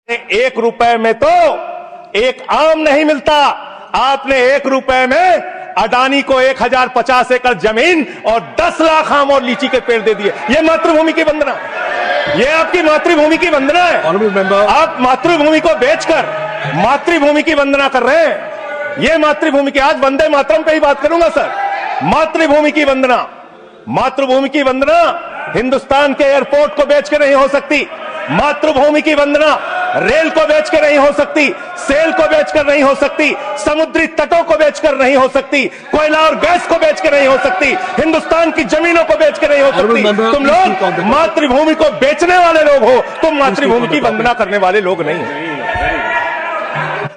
1 रुपए में तो एक आम नहीं मिलता। आपने 1 रुपए में अडानी को 1050 एकड़ जमीन और 10 लाख आम और लीची के पेड़ दे दिए। ये मातृभूमि की वंदना, ये आपकी मातृभूमि की वंदना है। आप मातृभूमि को बेचकर मातृभूमि की वंदना कर रहे हैं। ये मातृभूमि की, आज वंदे मातरम पे ही बात करूंगा सर। मातृभूमि की वंदना, मातृभूमि की वंदना हिंदुस्तान के एयरपोर्ट को बेच के नहीं हो सकती। मातृभूमि की वंदना रेल को बेचकर नहीं हो सकती, सेल को बेचकर नहीं हो सकती, समुद्री तटों को बेचकर नहीं हो सकती, कोयला और गैस को बेचकर नहीं हो सकती, हिंदुस्तान की जमीनों को बेचकर नहीं हो सकती। तुम लोग मातृभूमि को बेचने वाले लोग हो, तुम मातृभूमि की वंदना करने वाले लोग नहीं हो।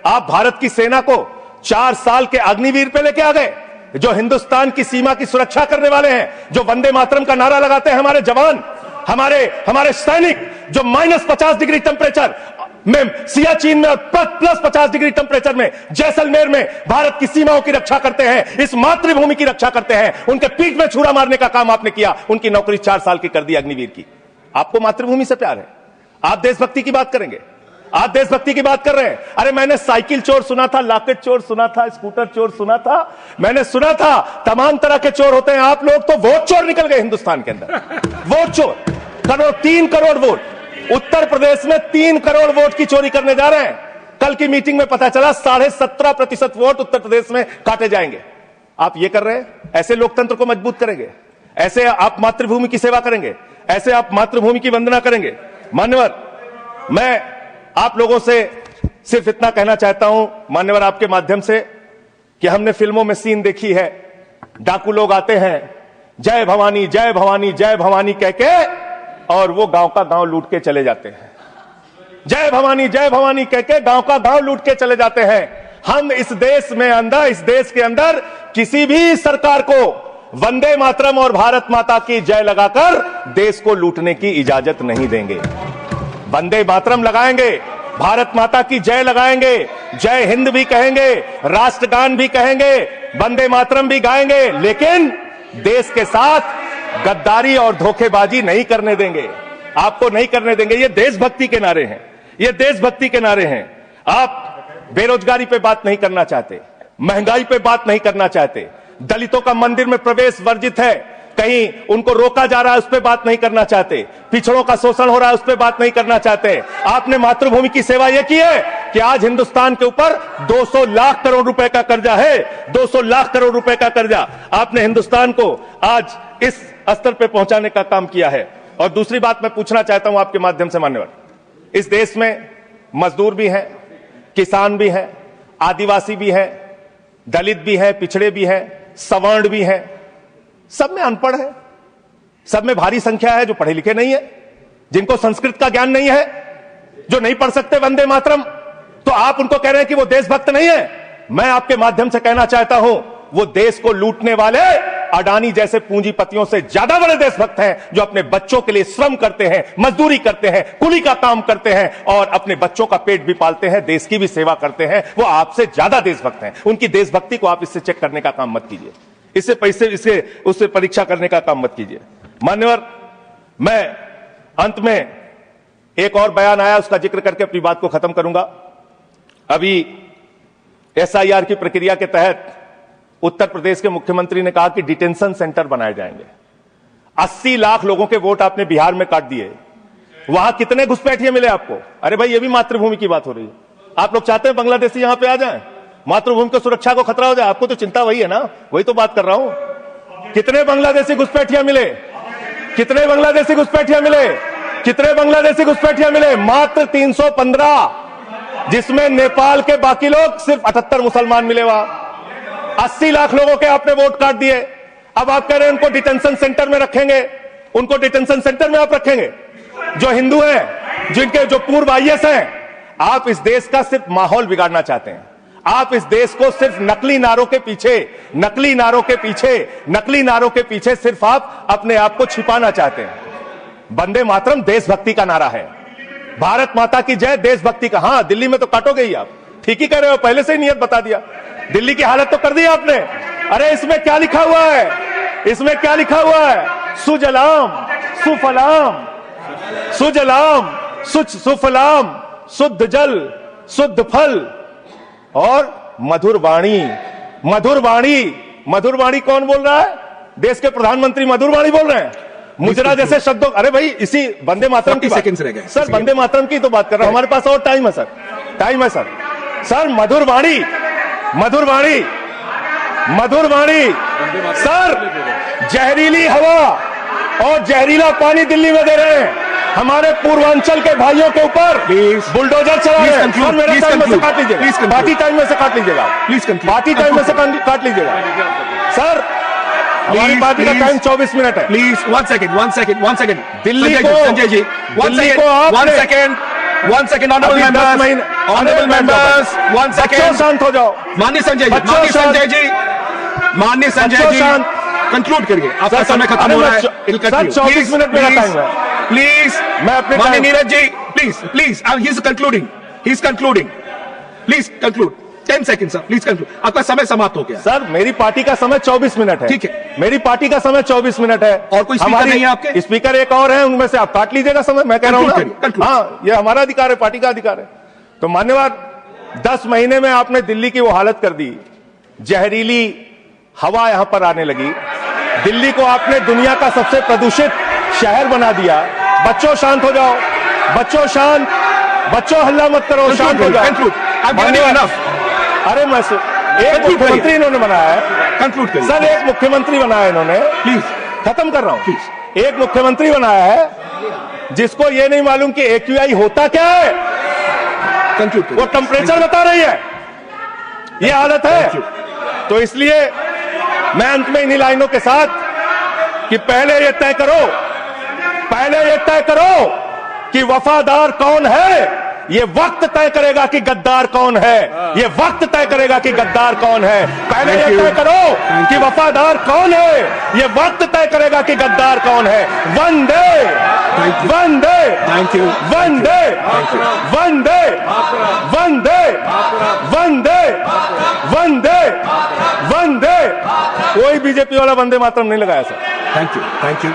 आप भारत की सेना को 4 साल के अग्निवीर पे लेके आ गए, जो हिंदुस्तान की सीमा की सुरक्षा करने वाले हैं, जो वंदे मातरम का नारा लगाते हैं हमारे जवान, हमारे सैनिक, जो -50 डिग्री टेम्परेचर में सियाचिन में और +50 डिग्री टेम्परेचर में जैसलमेर में भारत की सीमाओं की रक्षा करते हैं, इस मातृभूमि की रक्षा करते हैं। उनके पीठ में छुरा मारने का काम आपने किया, उनकी नौकरी 4 साल की कर दी अग्निवीर की। आपको मातृभूमि से प्यार है, आप देशभक्ति की बात करेंगे, आप देशभक्ति की बात कर रहे हैं। अरे मैंने साइकिल चोर सुना था, लॉकेट चोर सुना था, स्कूटर चोर सुना था, मैंने सुना था तमाम तरह के चोर होते हैं। आप लोग तो वोट चोर निकल गए हिंदुस्तान के अंदर। वोट चोर, 3 करोड़ वोट, उत्तर प्रदेश में 3 करोड़ वोट की चोरी करने जा रहे हैं। कल की मीटिंग में पता चला 17.5% वोट उत्तर प्रदेश में काटे जाएंगे। आप ये कर रहे हैं, ऐसे लोकतंत्र को मजबूत करेंगे, ऐसे आप मातृभूमि की सेवा करेंगे, ऐसे आप मातृभूमि की वंदना करेंगे। मान्यवर, मैं आप लोगों से सिर्फ इतना कहना चाहता हूं मान्यवर, आपके माध्यम से, कि हमने फिल्मों में सीन देखी है, डाकू लोग आते हैं, जय भवानी जय भवानी जय भवानी कह के, और वो गांव का गांव लूट के चले जाते हैं। जय भवानी कह के गांव का गांव लूट के चले जाते हैं। हम इस देश के अंदर किसी भी सरकार को वंदे मातरम और भारत माता की जय लगाकर देश को लूटने की इजाजत नहीं देंगे। वंदे मातरम लगाएंगे, भारत माता की जय लगाएंगे, जय हिंद भी कहेंगे, राष्ट्रगान भी कहेंगे, वंदे मातरम भी गाएंगे, लेकिन देश के साथ गद्दारी और धोखेबाजी नहीं करने देंगे, आपको नहीं करने देंगे। ये देशभक्ति के नारे हैं, ये देशभक्ति के नारे हैं। आप बेरोजगारी पे बात नहीं करना चाहते, महंगाई पे बात नहीं करना चाहते, दलितों का मंदिर में प्रवेश वर्जित है, कहीं उनको रोका जा रहा है, उस पर बात नहीं करना चाहते, पिछड़ों का शोषण हो रहा है, उस पर बात नहीं करना चाहते। आपने मातृभूमि की सेवा यह की है कि आज हिंदुस्तान के ऊपर 200 लाख करोड़ रुपए का कर्जा है, 200 लाख करोड़ रुपए का कर्जा। आपने हिंदुस्तान को आज इस स्तर पे पहुंचाने का काम किया है। और दूसरी बात मैं पूछना चाहता हूं आपके माध्यम से मान्यवर, इस देश में मजदूर भी हैं, किसान भी हैं, आदिवासी भी हैं, दलित भी हैं, पिछड़े भी हैं, सवर्ण भी हैं, सब में अनपढ़ है, सब में भारी संख्या है जो पढ़े लिखे नहीं है, जिनको संस्कृत का ज्ञान नहीं है, जो नहीं पढ़ सकते वंदे मातरम। तो आप उनको कह रहे हैं कि वो देशभक्त नहीं है। मैं आपके माध्यम से कहना चाहता हूं, वो देश को लूटने वाले अडानी जैसे पूंजीपतियों से ज्यादा बड़े देशभक्त हैं, जो अपने बच्चों के लिए श्रम करते हैं, मजदूरी करते हैं, कुली का काम करते हैं और अपने बच्चों का पेट भी पालते हैं, देश की भी सेवा करते हैं। वो आपसे ज्यादा देशभक्त हैं। उनकी देशभक्ति को आप इससे चेक करने का काम मत कीजिए, उससे परीक्षा करने का काम मत कीजिए। मान्यवर, मैं अंत में एक और बयान आया, उसका जिक्र करके अपनी बात को खत्म करूंगा। अभी SIR की प्रक्रिया के तहत उत्तर प्रदेश के मुख्यमंत्री ने कहा कि डिटेंशन सेंटर बनाए जाएंगे। 80 लाख लोगों के वोट आपने बिहार में काट दिए, वहां कितने घुसपैठिए मिले आपको? अरे भाई, ये भी मातृभूमि की बात हो रही है। आप लोग चाहते हैं बांग्लादेशी यहां पे आ जाएं, मातृभूमि को सुरक्षा को खतरा हो जाए? आपको तो चिंता वही है ना, वही तो बात कर रहा हूं। कितने बांग्लादेशी घुसपैठिया मिले? कितने बांग्लादेशी घुसपैठिया मिले? कितने बांग्लादेशी घुसपैठिया मिले? मात्र 315, जिसमें नेपाल के बाकी लोग, सिर्फ 78 मुसलमान मिले वहां। 80 लाख लोगों के आपने वोट काट दिए। अब आप कह रहे हैं उनको डिटेंशन सेंटर में रखेंगे, उनको डिटेंशन सेंटर में आप रखेंगे जो हिंदू हैं, जिनके जो पूर्व IAS हैं। आप इस देश का सिर्फ माहौल बिगाड़ना चाहते हैं। आप इस देश को सिर्फ नकली नारों के पीछे सिर्फ आप अपने आप को छिपाना चाहते हैं। वंदे मातरम देशभक्ति का नारा है, भारत माता की जय देशभक्ति का। हां, दिल्ली में तो काटोगे ही आप, ठीक ही कह रहे हो, पहले से ही नियत बता दिया। दिल्ली की हालत तो कर दी आपने। अरे इसमें क्या लिखा हुआ है? इसमें क्या लिखा हुआ है? सुजलाम सुफलाम, सुजलाम सुफलाम शुद्ध जल, शुद्ध फल और मधुर वाणी। मधुर वाणी, मधुर वाणी कौन बोल रहा है? देश के प्रधानमंत्री मधुर वाणी बोल रहे हैं। मुजरा जैसे शब्दों, अरे भाई इसी वंदे मातरम की सेकंड्स रह गए सर, वंदे मातरम की तो बात कर रहा हूं, हमारे पास और टाइम है सर, टाइम है सर। सर मधुर वाणी, मधुर वाणी, मधुर वाणी। सर जहरीली हवा और जहरीला पानी दिल्ली में दे रहे हैं, हमारे पूर्वांचल के भाइयों के ऊपर बुलडोजर चला रहे हैं। सर मेरा टाइम में से काट लीजिएगा, बाकी टाइम में से काट लीजिएगा, बाकी टाइम में से काट लीजिएगा। सर हमारी पार्टी का टाइम 24 मिनट है। प्लीज वन सेकंड दिल्ली को, संजय जी दिल्ली को आप one second honourable members, one second शांत हो जाओ। माननीय संजय जी कंक्लूड करिए, आपका समय खत्म हो रहा है। सर 24 मिनट मेरा टाइम है, प्लीज। मैं अपने माननीय Neeraj ji please he is concluding, please conclude 10 second sir, please conclude, आपका समय समाप्त हो गया। सर मेरी पार्टी का समय 24 मिनट है, ठीक है, मेरी पार्टी का समय 24 मिनट है। और कोई स्पीकर नहीं है आपके? स्पीकर एक और है, उनमें से आप काट लीजिएगा समय, मैं कह रहा हूं ना। हाँ, ये हमारा अधिकार है, पार्टी का अधिकार है। तो मान्यवर 10 महीने में आपने दिल्ली की वो हालत कर दी, जहरीली हवा यहां पर आने लगी, दिल्ली को आपने दुनिया का सबसे प्रदूषित शहर बना दिया। बच्चों शांत हो जाओ, बच्चों शांत, बच्चों हल्ला मत करो, शांत हो जाओ। अरे मैं एक मुख्यमंत्री इन्होंने बनाया है, कंक्लूड करिए सर। एक मुख्यमंत्री बनाया इन्होंने, प्लीज खत्म कर रहा हूं, प्लीज। एक मुख्यमंत्री बनाया है जिसको ये नहीं मालूम कि AQI होता क्या है, कंक्लूड। वो टेम्परेचर बता रही है, ये हालत है। तो इसलिए मैं अंत में इन्हीं लाइनों के साथ कि पहले ये तय करो कि वफादार कौन है। ये वक्त तय करेगा कि गद्दार कौन है, ये वक्त तय करेगा कि गद्दार कौन है। पहले ये तय करो कि वफादार कौन है, ये वक्त तय करेगा कि गद्दार कौन है। वंदे वंदे वंदे वंदे वंदे वंदे वंदे वंदे। कोई बीजेपी वाला वंदे मातरम नहीं लगाया सर। Thank you.